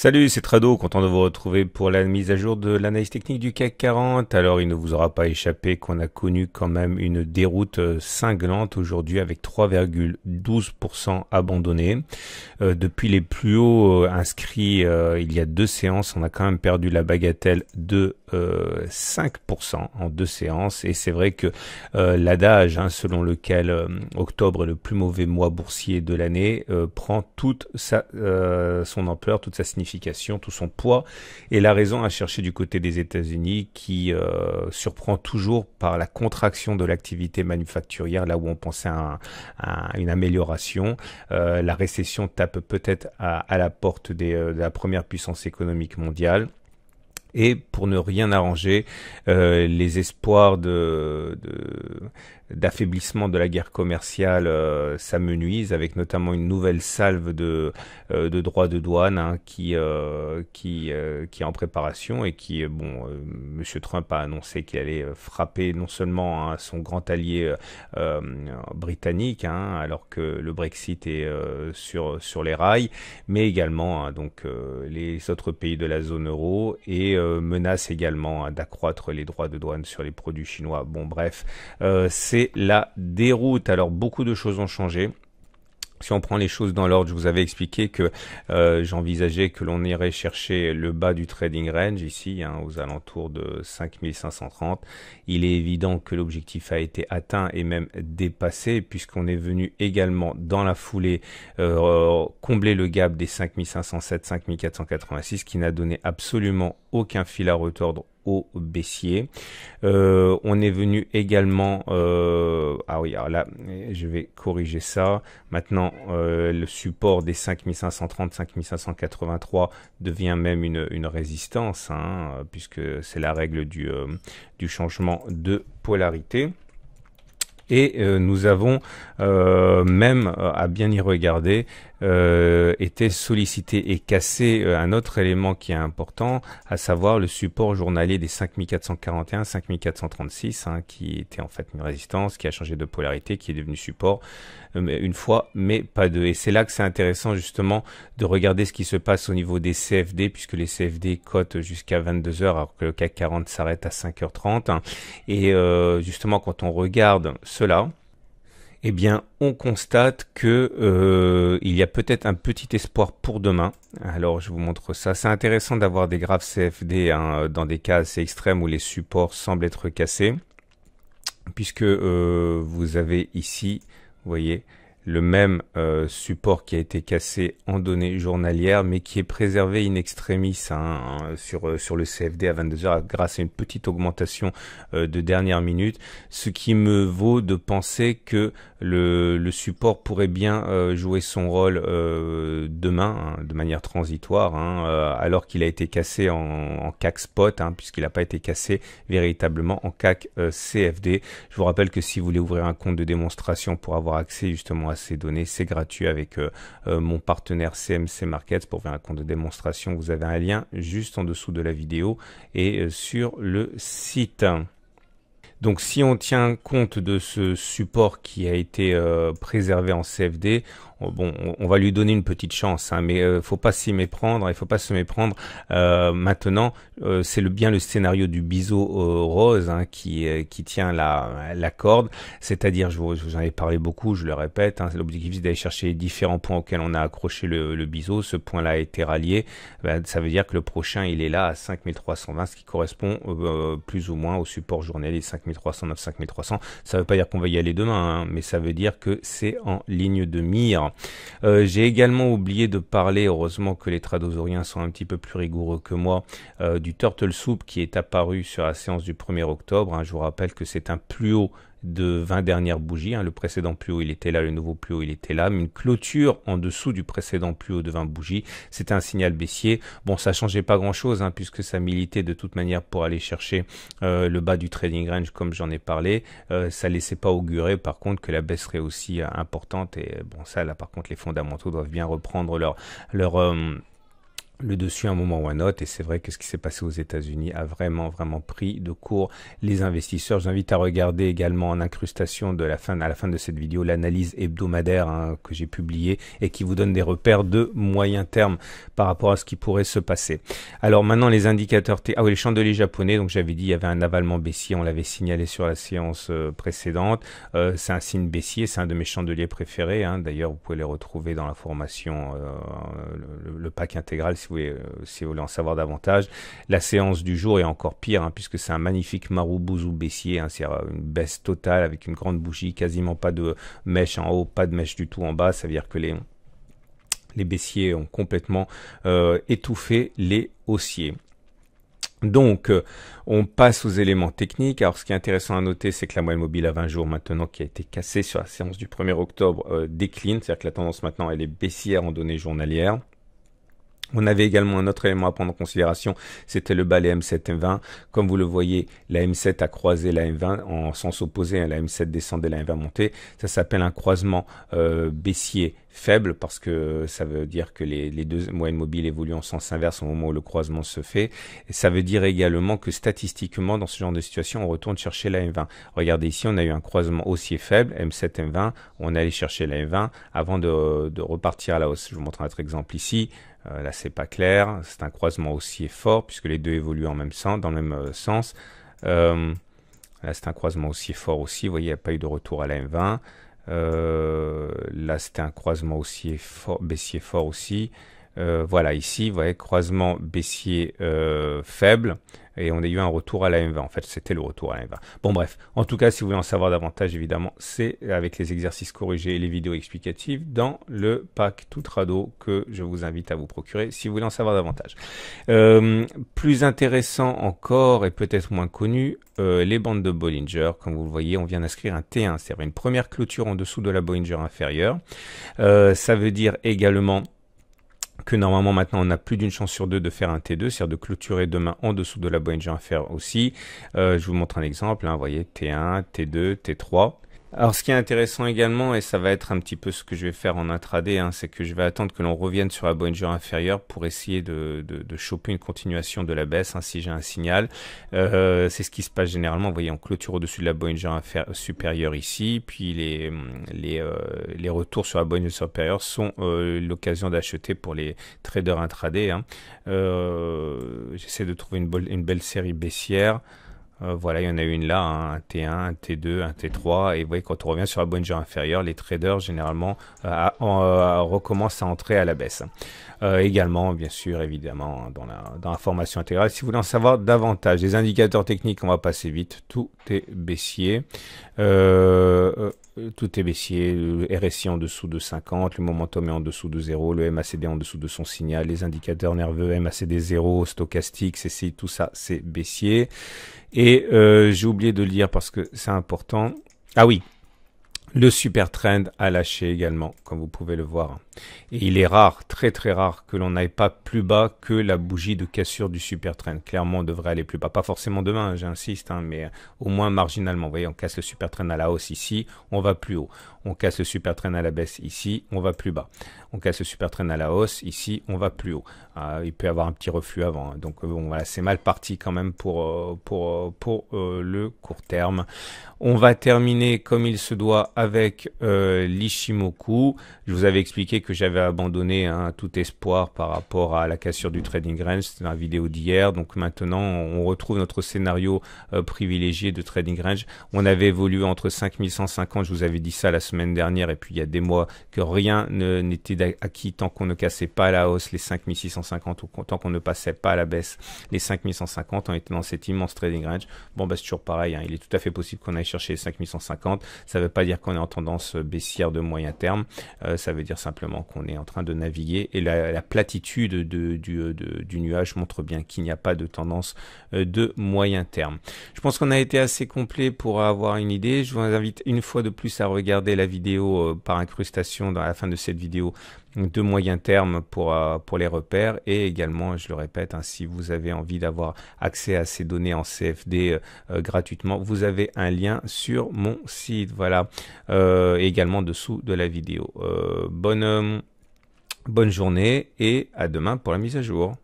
Salut, c'est Trado, content de vous retrouver pour la mise à jour de l'analyse technique du CAC 40. Alors, il ne vous aura pas échappé qu'on a connu quand même une déroute cinglante aujourd'hui avec 3,12% abandonnés. Depuis les plus hauts inscrits il y a deux séances, on a quand même perdu la bagatelle de 5% en deux séances. Et c'est vrai que l'adage selon lequel octobre est le plus mauvais mois boursier de l'année prend toute son ampleur, toute sa signification, tout son poids, et la raison à chercher du côté des États-Unis qui surprend toujours par la contraction de l'activité manufacturière là où on pensait à une amélioration. La récession tape peut-être à la porte de la première puissance économique mondiale. Et pour ne rien arranger, les espoirs d'affaiblissement de la guerre commerciale s'amenuisent, avec notamment une nouvelle salve de droits de douane qui est en préparation et qui, Monsieur Trump a annoncé qu'il allait frapper non seulement son grand allié britannique, alors que le Brexit est sur les rails, mais également les autres pays de la zone euro et menace également d'accroître les droits de douane sur les produits chinois. Bon, bref, c'est la déroute. Alors, beaucoup de choses ont changé. Si on prend les choses dans l'ordre, je vous avais expliqué que j'envisageais que l'on irait chercher le bas du trading range ici, aux alentours de 5530. Il est évident que l'objectif a été atteint et même dépassé, puisqu'on est venu également dans la foulée combler le gap des 5507-5486, qui n'a donné absolument aucun fil à retordre au baissier. On est venu également alors là je vais corriger ça maintenant. Le support des 5530 5583 devient même une résistance, puisque c'est la règle du changement de polarité. Et nous avons même, à bien y regarder, été sollicité et cassé un autre élément qui est important, à savoir le support journalier des 5441, 5436, qui était en fait une résistance, qui a changé de polarité, qui est devenu support une fois, mais pas deux. Et c'est là que c'est intéressant justement de regarder ce qui se passe au niveau des CFD, puisque les CFD cotent jusqu'à 22h, alors que le CAC 40 s'arrête à 5h30. Et justement, quand on regarde cela, eh bien, on constate que il y a peut-être un petit espoir pour demain. Alors, je vous montre ça. C'est intéressant d'avoir des graphes CFD dans des cas assez extrêmes où les supports semblent être cassés, puisque vous avez ici, vous voyez, le même support qui a été cassé en données journalières, mais qui est préservé in extremis sur le CFD à 22h grâce à une petite augmentation de dernière minute, ce qui me vaut de penser que le support pourrait bien jouer son rôle demain, de manière transitoire, alors qu'il a été cassé en CAC spot, puisqu'il n'a pas été cassé véritablement en CAC CFD. Je vous rappelle que si vous voulez ouvrir un compte de démonstration pour avoir accès justement à ces données, c'est gratuit avec mon partenaire CMC Markets. Pour ouvrir un compte de démonstration, vous avez un lien juste en dessous de la vidéo et sur le site. Donc si on tient compte de ce support qui a été préservé en CFD, on va lui donner une petite chance, mais faut pas s'y méprendre, il faut pas se méprendre. Maintenant, c'est bien le scénario du biseau rose qui tient la corde, c'est-à-dire, je vous en ai parlé beaucoup, je le répète, l'objectif c'est d'aller chercher les différents points auxquels on a accroché le biseau. Ce point-là a été rallié, ça veut dire que le prochain il est là à 5320, ce qui correspond plus ou moins au support journalier 5309, 5300. Ça veut pas dire qu'on va y aller demain, mais ça veut dire que c'est en ligne de mire. J'ai également oublié de parler, heureusement que les tradosoriens sont un petit peu plus rigoureux que moi, du Turtle Soup qui est apparu sur la séance du 1er octobre. Je vous rappelle que c'est un plus haut de 20 dernières bougies, le précédent plus haut il était là, le nouveau plus haut il était là, mais une clôture en dessous du précédent plus haut de 20 bougies, c'était un signal baissier. Bon, ça changeait pas grand chose, puisque ça militait de toute manière pour aller chercher le bas du trading range comme j'en ai parlé. Ça laissait pas augurer par contre que la baisse serait aussi importante, et bon, ça là par contre les fondamentaux doivent bien reprendre le dessus à un moment ou un autre, et c'est vrai que ce qui s'est passé aux États-Unis a vraiment pris de court les investisseurs. J'invite à regarder également en incrustation à la fin de cette vidéo l'analyse hebdomadaire que j'ai publiée et qui vous donne des repères de moyen terme par rapport à ce qui pourrait se passer. Alors maintenant les indicateurs ah oui, les chandeliers japonais, donc j'avais dit il y avait un avalement baissier, on l'avait signalé sur la séance précédente. C'est un signe baissier, c'est un de mes chandeliers préférés, d'ailleurs vous pouvez les retrouver dans la formation, le pack intégral si vous voulez en savoir davantage. La séance du jour est encore pire puisque c'est un magnifique Marubozu baissier, c'est une baisse totale avec une grande bougie, quasiment pas de mèche en haut, pas de mèche du tout en bas. Ça veut dire que les baissiers ont complètement étouffé les haussiers. Donc, on passe aux éléments techniques. Alors, ce qui est intéressant à noter, c'est que la moyenne mobile à 20 jours maintenant, qui a été cassée sur la séance du 1er octobre, décline. C'est-à-dire que la tendance maintenant, elle est baissière en données journalières. On avait également un autre élément à prendre en considération, c'était le bas les M7 M20. Comme vous le voyez, la M7 a croisé la M20 en sens opposé, la M7 descendait, la M20 montait. Ça s'appelle un croisement baissier faible parce que ça veut dire que les deux moyennes mobiles évoluent en sens inverse au moment où le croisement se fait. Et ça veut dire également que statistiquement, dans ce genre de situation, on retourne chercher la M20. Regardez ici, on a eu un croisement haussier faible, M7 M20, on est allé chercher la M20 avant de repartir à la hausse. Je vous montre un autre exemple ici. Là, c'est pas clair. C'est un croisement haussier fort puisque les deux évoluent en même sens, dans le même sens. Là, c'est un croisement haussier fort aussi. Vous voyez, il n'y a pas eu de retour à la M20. Là, c'était un croisement haussier fort, baissier fort aussi. Voilà, ici, vous voyez, croisement baissier faible. Et on a eu un retour à la M20. En fait, c'était le retour à la M20. Bon, bref. En tout cas, si vous voulez en savoir davantage, évidemment, c'est avec les exercices corrigés et les vidéos explicatives dans le pack tout trado que je vous invite à vous procurer si vous voulez en savoir davantage. Plus intéressant encore et peut-être moins connu, les bandes de Bollinger. Comme vous le voyez, on vient d'inscrire un T1, c'est-à-dire une première clôture en dessous de la Bollinger inférieure. Ça veut dire également que normalement maintenant on a plus d'une chance sur deux de faire un T2, c'est-à-dire de clôturer demain en dessous de la Bollinger inférieure aussi. Je vous montre un exemple, vous voyez T1, T2, T3. Alors ce qui est intéressant également, et ça va être un petit peu ce que je vais faire en intraday, c'est que je vais attendre que l'on revienne sur la Bollinger inférieure pour essayer de choper une continuation de la baisse si j'ai un signal. C'est ce qui se passe généralement. Vous voyez, on clôture au-dessus de la Bollinger supérieure ici, puis les retours sur la Bollinger supérieure sont l'occasion d'acheter pour les traders intraday. J'essaie de trouver une belle série baissière. Voilà, il y en a une là, un T1, un T2, un T3, et vous voyez, quand on revient sur la Bollinger inférieure, les traders généralement recommencent à entrer à la baisse. Également, bien sûr, évidemment, dans la formation intégrale. Si vous voulez en savoir davantage, les indicateurs techniques, on va passer vite, tout est baissier. Tout est baissier, le RSI en dessous de 50, le momentum est en dessous de 0, le MACD en dessous de son signal, les indicateurs nerveux, MACD 0, stochastique, CCI, tout ça, c'est baissier. Et j'ai oublié de le dire parce que c'est important. Ah oui, le super trend a lâché également, comme vous pouvez le voir. Et il est rare, très très rare, que l'on n'aille pas plus bas que la bougie de cassure du super trend. Clairement, on devrait aller plus bas. Pas forcément demain, j'insiste, mais au moins marginalement. Vous voyez, on casse le super trend à la hausse ici, on va plus haut. On casse le super trend à la baisse ici, on va plus bas. On casse le super trend à la hausse ici, on va plus haut. Il peut y avoir un petit reflux avant. Donc bon, voilà, c'est mal parti quand même pour le court terme. On va terminer comme il se doit avec l'Ishimoku. Je vous avais expliqué que j'avais abandonné tout espoir par rapport à la cassure du trading range. C'était dans la vidéo d'hier. Donc maintenant, on retrouve notre scénario privilégié de trading range. On avait évolué entre 5150, je vous avais dit ça la semaine dernière, et puis il y a des mois que rien n'était acquis tant qu'on ne cassait pas à la hausse les 5650 ou tant qu'on ne passait pas à la baisse les 5150. On était dans cet immense trading range. Bon, c'est toujours pareil. Il est tout à fait possible qu'on aille chercher les 5150. Ça ne veut pas dire qu'on est en tendance baissière de moyen terme. Ça veut dire simplement qu'on est en train de naviguer, et la platitude du nuage montre bien qu'il n'y a pas de tendance de moyen terme. Je pense qu'on a été assez complet pour avoir une idée. Je vous invite une fois de plus à regarder la vidéo par incrustation dans la fin de cette vidéo de moyen terme pour les repères, et également, je le répète, si vous avez envie d'avoir accès à ces données en CFD gratuitement, vous avez un lien sur mon site, voilà, également dessous de la vidéo. Bonne journée et à demain pour la mise à jour.